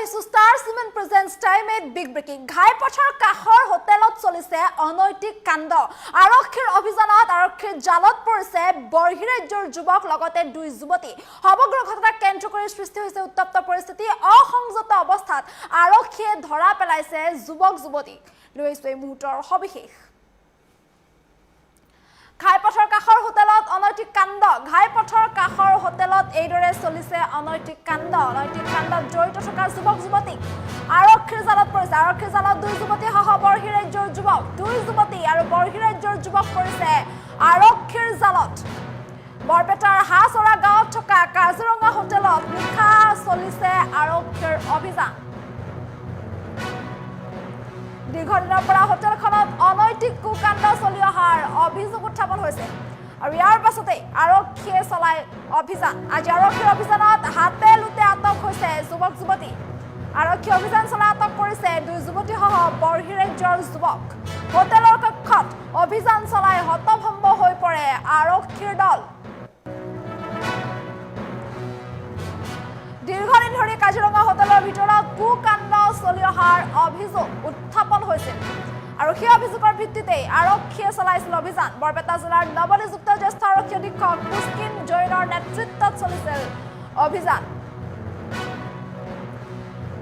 আহিছো star cement presents time at big breaking ঘাইপথৰ কাষৰ হোটেলত চলিছে অনৈতিক কাণ্ড আৰক্ষীৰ অভিযানত আৰক্ষীৰ জালত পৰিছে বৰ্হি ৰাজ্যৰ যুৱক লগতে দুই যুৱতী সমগ্ৰ ঘটনাক কেন্দ্ৰ কৰি সৃষ্টি হৈছে উত্তপ্ত পৰিস্থিতি অসংযত অৱস্থাত আৰক্ষীয়ে ধৰা পেলাইছে যুৱক যুৱতী লৈছে এই মুহূৰ্তৰ সবিশেষ ঘাইপথৰ কাষৰ হোটেলত অনৈতিক কাণ্ড ঘাইপথৰ কাষৰ হোটেলত এইদৰে চলিছে অনৈতিক কাণ্ডত জড়িত থকা যুৱক যুৱতী আৰক্ষীৰ জালত পৰিছে আৰক্ষীৰ জালত দুই যুৱতী সহ বৰ্হি ৰাজ্যৰ যুৱক দুই যুৱতী আৰু বৰ্হি ৰাজ্যৰ যুৱক পৰিছে আৰক্ষীৰ জালত বৰপেটাৰ হাছৰা গাঁৱত থকা কাজিৰঙা হোটেলত নিশা চলিছে আৰক্ষীৰ অভিযান দীৰ্ঘদিনৰ পৰা হোটেলখনত অনৈতিক কুকাণ্ড চলি অহাৰ অভিযোগ উত্থাপন হৈছে আৰু ইয়াৰ পাছতে আৰক্ষীয়ে চলাই অভিযান আজি আৰক্ষীৰ অভিযানত হাতে লুটে আটক হৈছে যুৱক যুৱতী আৰক্ষী অভিযান চলাই আটক কৰিছে দুই যুৱতী সহ বৰ্হি ৰাজ্যৰ যুৱক হোটেলৰ কক্ষত অভিযান চলাই হতভম্ব হৈ পৰে আৰক্ষীৰ দল দীৰ্ঘদিন ধৰি কাজিৰঙা হোটেলৰ ভিতৰত কুকাণ্ড চলি অহাৰ অভিযোগ উত্থাপন হৈছিল আৰু সেই অভিযোগৰ ভিত্তিতে আৰক্ষীয়ে চলাইছিল অভিযান বৰপেটা জিলাৰ নৱনিযুক্ত জ্যেষ্ঠ আৰক্ষী অধীক্ষক পুষ্কিন জৈনৰ নেতৃত্বত চলিছিল অভিযান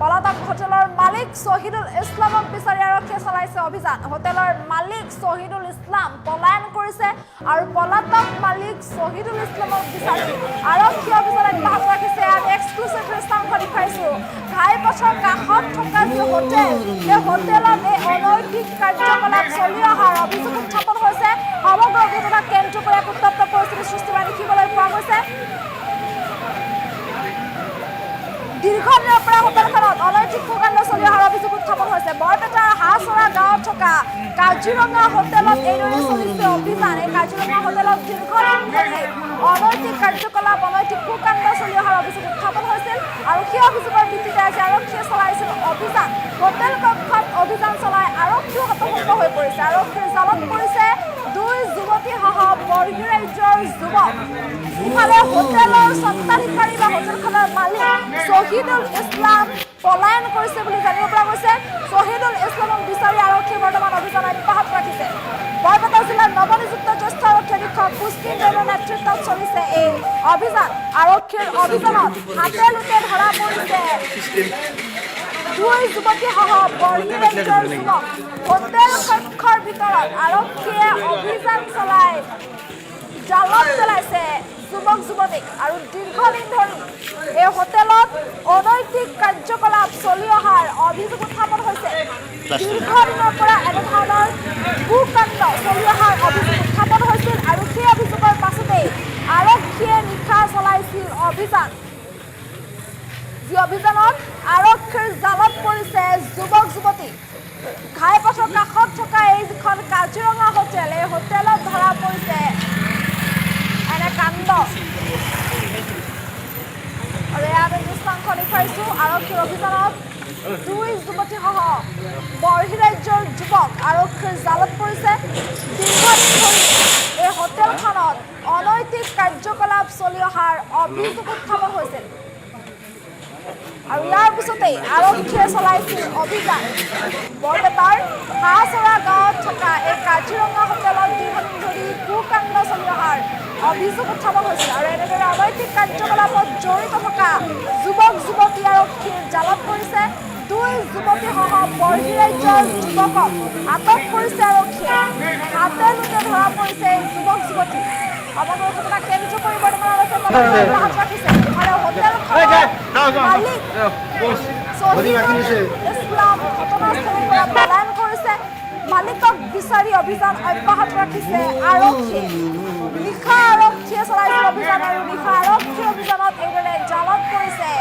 পলাতক হোটেলৰ মালিক শহীদুল ইছলামক বিচাৰি আৰক্ষীয়ে চলাইছে অভিযান হোটেলৰ মালিক শহীদুল ইছলাম পলায়ন কৰিছে আৰু পলাতক মালিক শহীদুল ইছলামক বিচাৰি আৰক্ষী অভিযান অব্যাহত ৰাখিছে আমি এক্সক্লুচিভ দৃশ্যাংশ দেখুৱাইছো ঘাইপথৰ কাষত থকা যে হোটেল সেই হোটেলত এই অনৈতিক কাৰ্যকলাপ চলি অহাৰ অভিযোগ উত্থাপন হৈছে সমগ্ৰ ঘটনাক কেন্দ্ৰ কৰি এক উত্তপ্ত পৰিস্থিতিৰ সৃষ্টি হোৱা দেখিবলৈ পোৱা গৈছে দীৰ্ঘদিনৰ পৰা হোটেলখনত অনৈতিক কুকাণ্ড চলি অহাৰ অভিযোগ উত্থাপন হৈছে বৰপেটাৰ হাছৰা গাঁৱত থকা কাজিৰঙা হোটেলত এইদৰে চলিছে অভিযান এই কাজিৰঙা হোটেলত দীৰ্ঘদিন ধৰি অনৈতিক কাৰ্যকলাপ অনৈতিক কুকাণ্ড চলি অহাৰ অভিযোগ উত্থাপন হৈছিল আৰু সেই অভিযোগৰ ভিত্তিতে আজি আৰক্ষীয়ে চলাইছিল অভিযান হোটেল কক্ষত অভিযান চলাই আৰক্ষীও হতভম্ব হৈ পৰিছে আৰক্ষীৰ জালত পৰিছে দুই যুৱতী সহ বৰ্হি ৰাজ্যৰ যুৱক ইফালে হোটেলৰ স্বত্বাধিকাৰী বা হোটেলখনৰ মালিক শহীদুল ইছলাম পলায়ন কৰিছে বুলি জানিব পৰা গৈছে শহীদুল ইছলামক বিচাৰি আৰক্ষীয়ে বৰ্তমান অভিযান অব্যাহত ৰাখিছে বৰপেটা জিলাৰ নৱনিযুক্ত জ্যেষ্ঠ আৰক্ষী অধীক্ষক পুষ্কিন জৈনৰ নেতৃত্বত চলিছে এই অভিযান আৰক্ষীৰ অভিযানত হাতে লুটে ধৰা পৰিছে দুই যুৱতী সহ বৰ্হি ৰাজ্যৰ যুৱক হোটেল কক্ষৰ ভিতৰত আৰক্ষীয়ে অভিযান চলাই জালত পেলাইছে যুৱক যুৱতীক আৰু দীৰ্ঘদিন ধৰি এই হোটেলত অনৈতিক কাৰ্যকলাপ চলি অহাৰ অভিযোগ উত্থাপন হৈছে দীৰ্ঘদিনৰ পৰা এনেধৰণৰ কুকাণ্ড চলি অহাৰ অভিযোগ উত্থাপন হৈছিল আৰু সেই অভিযোগৰ পাছতেই আৰক্ষীয়ে নিশা চলাইছিল অভিযান যি অভিযানত আৰক্ষীৰ জালত পৰিছে যুৱক যুৱতী ঘাইপথৰ কাষত থকা এই যিখন কাজিৰঙা হোটেল এই হোটেলত ধৰা পৰিছে এনে কাণ্ড আৰু এয়া আমি দৃশ্যাংশ দেখুৱাইছো আৰক্ষীৰ অভিযানত দুই যুৱতী সহ বৰ্হি ৰাজ্যৰ যুৱক আৰক্ষীৰ জালত পৰিছে দীৰ্ঘদিন ধৰি এই হোটেলখনত অনৈতিক কাৰ্যকলাপ চলি অহাৰ অভিযোগ উত্থাপন হৈছিল আৰু ইয়াৰ পিছতেই আৰক্ষীয়ে চলাইছিল অভিযান বৰপেটাৰ হাছৰা গাঁৱত থকা এই কাজিৰঙা হোটেলত দীৰ্ঘদিন ধৰি কুকাণ্ড চলি অহাৰ অভিযোগ উত্থাপন হৈছিল আৰু এনেদৰে অনৈতিক কাৰ্যকলাপত জড়িত থকা যুৱক যুৱতী আৰক্ষীৰ জালত পৰিছে দুই যুৱতী সহ বৰ্হি ৰাজ্যৰ যুৱকক আটক কৰিছে আৰক্ষীয়ে হাতে লুটে ধৰা পৰিছে এই যুৱক যুৱতী সমগ্ৰ ঘটনাক কেন্দ্ৰ কৰি বৰ্তমান আৰক্ষীয়ে অব্যাহত ৰাখিছে আৰু হোটেলখনৰ মালিক শহীদুল ইছলাম ঘটনাস্থলীৰ পৰা পলায়ন কৰিছে মালিকক বিচাৰি অভিযান অব্যাহত ৰাখিছে আৰক্ষী নিশা আৰক্ষীয়ে চলাইছিল অভিযান আৰু নিশা আৰক্ষীৰ অভিযানত এইদৰে জালত পৰিছে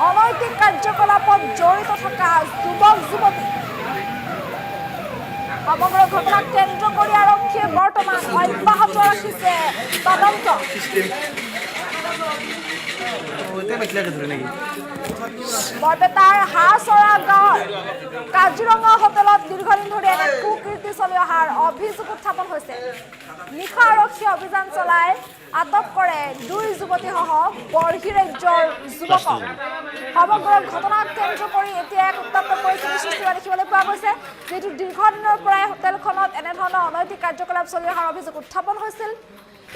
অনৈতিক কাৰ্যকলাপত জড়িত থকা যুৱক যুৱতী সমগ্ৰ ঘটনাক কেন্দ্ৰ কৰি আৰক্ষীয়ে বৰ্তমান অব্যাহত ৰাখিছে তদন্ত বৰপেটাৰ হাঁহচৰা গাঁৱৰ কাজিৰঙা হোটেলত দীৰ্ঘদিন ধৰি এনে কুকীৰ্তি চলি অহাৰ অভিযোগ উত্থাপন হৈছে। নিশা আৰক্ষীয়ে অভিযান চলাই আটক কৰে 2 যুৱতীসহ বৰ্হি ৰাজ্যৰ যুৱকক। সমগ্ৰ ঘটনাক কেন্দ্ৰ কৰি এতিয়া এক উত্তপ্ত পৰিস্থিতিৰ সৃষ্টি হোৱা দেখিবলৈ পোৱা গৈছে। যিহেতু দীৰ্ঘদিনৰ পৰাই হোটেলখনত এনেধৰণৰ অনৈতিক কাৰ্যকলাপ চলি অহাৰ অভিযোগ উত্থাপন হৈছিল।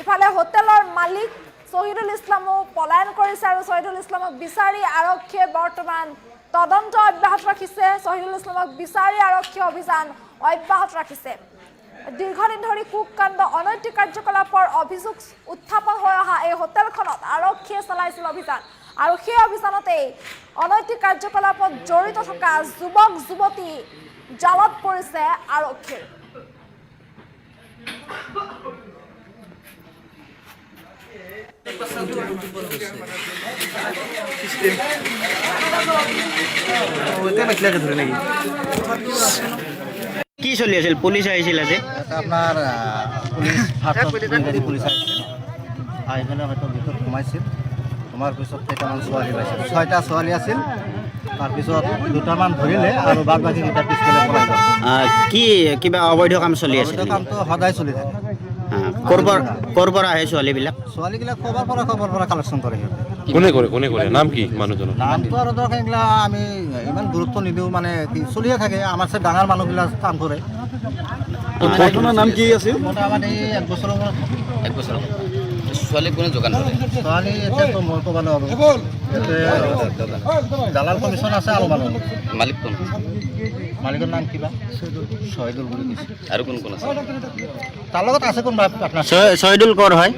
ইফালে হোটেলৰ মালিক শহীদুল ইছলামো পলায়ন কৰিছে আৰু শহীদুল ইছলামক বিচাৰি আৰক্ষীয়ে বৰ্তমান তদন্ত অব্যাহত ৰাখিছে। শহীদুল ইছলামক বিচাৰি আৰক্ষীয়ে অভিযান অব্যাহত ৰাখিছে। দীৰ্ঘদিন ধৰি কুকাণ্ড অনৈতিক কাৰ্যকলাপৰ অভিযোগ উত্থাপন হৈ অহা এই হোটেলখনত আৰক্ষীয়ে চলাইছিল অভিযান আৰু সেই অভিযানতেই অনৈতিক কাৰ্যকলাপত জড়িত থকা যুৱক যুৱতী জালত পৰিছে আৰক্ষীৰ। কি চলি আছিল? পুলিচ আহিছিল আজি? আপনাৰ পুলিশ আহিছিল, আহি পেলাই হয়তো ভিতৰত সোমাইছিল। সোমাৰ পিছত কেইটামান ছোৱালী পাইছিল, 6টা ছোৱালী আছিল। তাৰপিছত 2টামান ধৰিলে আৰু বাদ বাকী কেইটা পিছফালে পলাই গ'ল। কি কিবা অবৈধ কাম চলি আছিল? অবৈধ কামটো সদায় চলি থাকে। ক'ৰ পৰা আহে ছোৱালীবিলাক? ছোৱালীবিলাক খবৰ পৰা কালেকশ্যন কৰে সিহঁতে। কোনে কৰে নাম কি মানুহজনৰ? নামটো আৰু ধৰক এইগিলা আমি ইমান গুৰুত্ব নিদিওঁ, মানে কি চলিয়ে থাকে। আমাৰ চাই ডাঙৰ মানুহবিলাক কাম কৰে। ঘটনাৰ নাম কি আছিল? মোটামুটি 1 বছৰৰ মূৰত। 1 বছৰ। ছোৱালী কোনে যোগান ধৰে? ছোৱালী এতিয়াতো মই ক'ব নোৱাৰোঁ। দালাল কমিশ্যন আছে আৰু মানুহ। মালিক কোন? মালিকৰ নাম কিবা শহীদুল বুলি কৈছে। আৰু কোন কোন আছে? তাৰ লগত আছে কোনোবা আপোনাৰ? শহীদুল ক'ৰ হয়?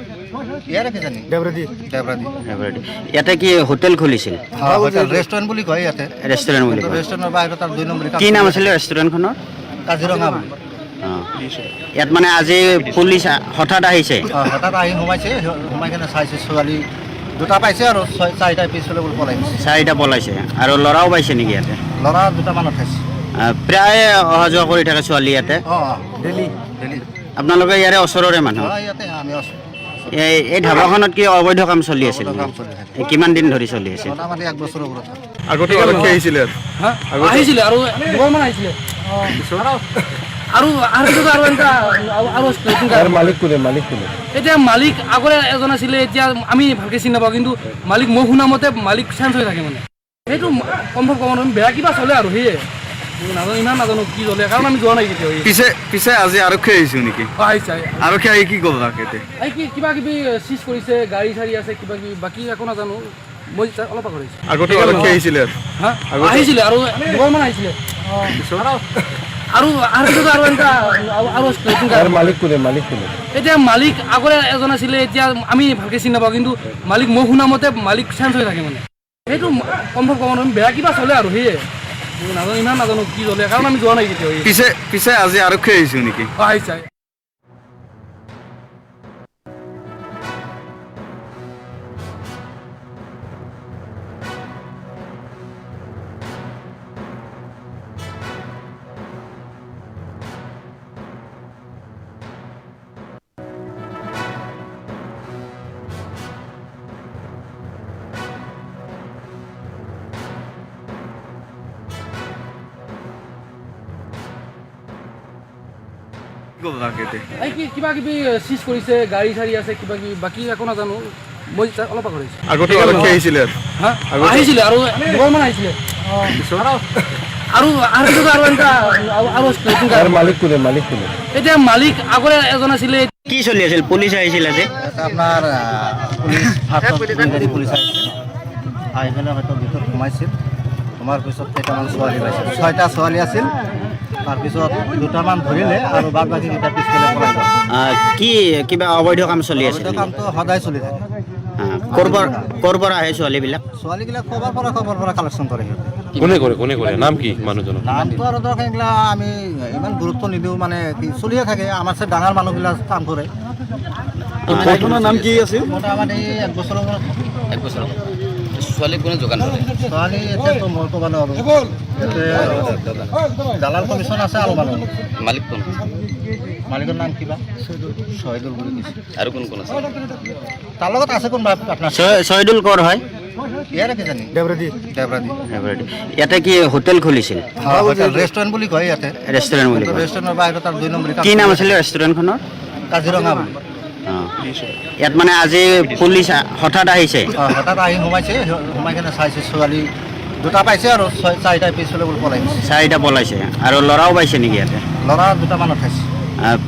ইয়াৰে কিজানি দেৱৰাদী। ইয়াতে কি হোটেল খুলিছিল? ৰেষ্টুৰেণ্ট বুলি কয় ইয়াতে। ৰেষ্টুৰেণ্ট বুলি কয়। ৰেষ্টুৰেণ্টৰ বাহিৰত তাৰ 2 নম্বৰ কি নাম আছিলে ৰেষ্টুৰেণ্টখনৰ? কাজিৰঙা বুলি। ইয়াত মানে আজি পুলিচ হঠাৎ আহিছে? হঠাৎ আহি সোমাইছে, সোমাই কিনে চাইছে ছোৱালী 2টা পাইছে আৰু 4টা পিছফালে বুলি পলাই গৈছে। 4টা পলাইছে আৰু ল'ৰাও পাইছে নেকি ইয়াতে? ল'ৰা 2টামান উঠাইছে। প্ৰায় অহা যোৱা কৰি থাকে ছোৱালী ইয়াতে? ডেইলি। আপোনালোকে ইয়াৰে ওচৰৰে মানুহ? ইয়াতে আমি আছোঁ। এই ধাবাখনত কি অবৈধ কাম চলি আছিল? কাম চলি থাকে। কিমান দিন ধৰি চলি আছিল? মোটামুটি 1 বছৰৰ ওপৰত। আগতে আৰক্ষী আহিছিলে? আহিছিলে আৰু দুবাৰমান আহিছিলে আৰু মালিক কোনে? এতিয়া মালিক আগৰে এজন আছিলে, এতিয়া আমি ভালকে চিনি নাপাওঁ। কিন্তু মালিক মই শুনা মতে মালিক চেঞ্জ হৈ থাকে, মানে সেইটো সম্ভৱ ক'ব নোৱাৰিম। বেয়া কিবা চলে আৰু সেয়ে নাজানো, ইমান নাজানো কি চলে, কাৰণ আমি যোৱা নাই কেতিয়াও। পিছে আজি আৰক্ষী আহিছিল নেকি? আহিছে আৰক্ষী আহি কি ক'ব তাকে? কিবা কিবি চিজ কৰিছে, গাড়ী চাড়ী আছে কিবা কিবি, বাকী একো নাজানো। মই অলপ আগত আহিছোঁ। আগতে আৰক্ষী আহিছিলে? আহিছিলে আৰু দুবাৰমান আহিছিলে আৰু মালিক কোনে? এতিয়া মালিক আগৰে এজন আছিলে, এতিয়া আমি ভালকে চিনি নাপাওঁ। কিন্তু মালিক মই শুনা মতে মালিক চেঞ্জ হৈ থাকে, মানে সেইটো সম্ভৱ ক'ব নোৱাৰিম। বেয়া কিবা চলে আৰু সেয়ে নাজানো, ইমান নাজানো কি চলে, কাৰণ আমি যোৱা নাই কেতিয়াও। পিছে আজি আৰক্ষী আহিছিল নেকি? আহিছে কিবা কিবি চিজ কৰিছে, গাড়ী চাড়ী আছে কিবা কিবি, বাকী একো নাজানো। মই অলপ আগত আহিছোঁ। আগতে আৰক্ষী আহিছিলে? আহিছিলে আৰু দুবাৰমান আহিছিলে আৰু মালিক কোনে? এতিয়া মালিক আগৰে এজন আছিলে। কি চলি আছিল? পুলিচ আহিছিল আজি? আপোনাৰ পুলিচ আহিছিল, আহি পেলাই হয়তো ভিতৰত সোমাইছিল। সোমাৰ পিছত কেইটামান ছোৱালী পাইছিল, 6টা ছোৱালী আছিল। তাৰপিছত 2টামান ধৰিলে আৰু বাদ বাকী কেইটা পিছফালে পলাই গ'ল। কি কিবা অবৈধ কাম চলি আছিল? অবৈধ কামটো সদায় চলি থাকে। ক'ৰ পৰা আহে ছোৱালীবিলাক? ছোৱালীবিলাক খবৰ পৰা কালেকশ্যন কৰে সিহঁতে। কোনে কৰে নাম কি মানুহজনৰ? নামটো আৰু ধৰক এইগিলা আমি ইমান গুৰুত্ব নিদিওঁ, মানে কি চলিয়ে থাকে। আমাৰ চাই ডাঙৰ মানুহবিলাক কাম কৰে। ঘটনাৰ নাম কি আছিল? মোটামুটি 1 বছৰৰ মূৰত। 1 বছৰ। ছোৱালী কোনে যোগান ধৰে? ছোৱালী এতিয়াতো মই ক'ব নোৱাৰোঁ। দালাল কমিশ্যন আছে আৰু মানুহ মালিক কোন? মালিকৰ নাম কিবা শহীদুল বুলি কৈছে। আৰু কোন কোন আছে? তাৰ লগত আছে কোনোবা আপোনাৰ শহীদুল কৰ হয়? ইয়াৰে কি জানি দেৱৰাদী ইয়াতে কি হোটেল খুলিছিল? ৰেষ্টুৰেণ্ট বুলি কয় ইয়াতে। ৰেষ্টুৰেণ্ট বুলি কয়। ৰেষ্টুৰেণ্টৰ বাহিৰত তাৰ 2 নম্বৰ কি নাম আছিলে ৰেষ্টুৰেণ্টখনৰ? কাজিৰঙা বুলি। অঁ ইয়াত মানে আজি পুলিচ হঠাৎ আহিছে। হঠাৎ আহি সোমাইছে, সোমাই কিনে চাইছে ছোৱালী দুটা পাইছে আৰু 4টা পিছফালে বুলি পলাই গৈছে। 4টা পলাইছে আৰু ল'ৰাও পাইছে নেকি ইয়াতে? ল'ৰা 2টামান উঠাইছে।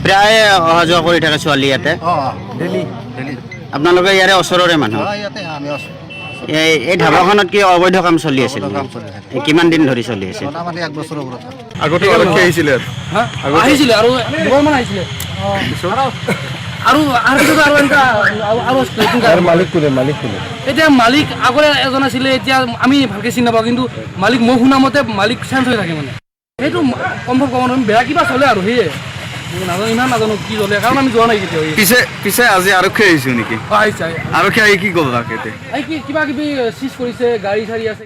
প্ৰায় অহা যোৱা কৰি থাকে ছোৱালী ইয়াতে। ডেইলি আপোনালোকে ইয়াৰে ওচৰৰে মানুহ? ইয়াতে আমি আছোঁ। এই ধাবাখনত কি অবৈধ কাম চলি আছিল? কাম চলি থাকে কিমান দিন ধৰি চলি আছে? মোটামুটি 1 বছৰৰ ওপৰত। আগতে আৰক্ষী আহিছিলে ইয়াত? হা আহিছিলে আৰু দুবাৰমান আহিছিলে আৰু এতিয়া মালিক আগৰে এজন আছিলে, এতিয়া আমি ভালকে চিনি নাপাওঁ, কিন্তু মালিক মই শুনা মতে মালিক চেঞ্জ হৈ থাকে মানে। সেইটো সম্ভৱ ক'ব নোৱাৰিম, বেয়া কিবা চলে আৰু সেয়ে নাজানো, ইমান নাজানো কি চলে, কাৰণ আমি যোৱা নাই কেতিয়াও। পিছে আজি আৰক্ষী আহিছো নেকি? আহিছে আৰক্ষী আহি কি ক'ব তাকে? কিবা কিবি চিজ কৰিছে, গাড়ী চাড়ী আছে।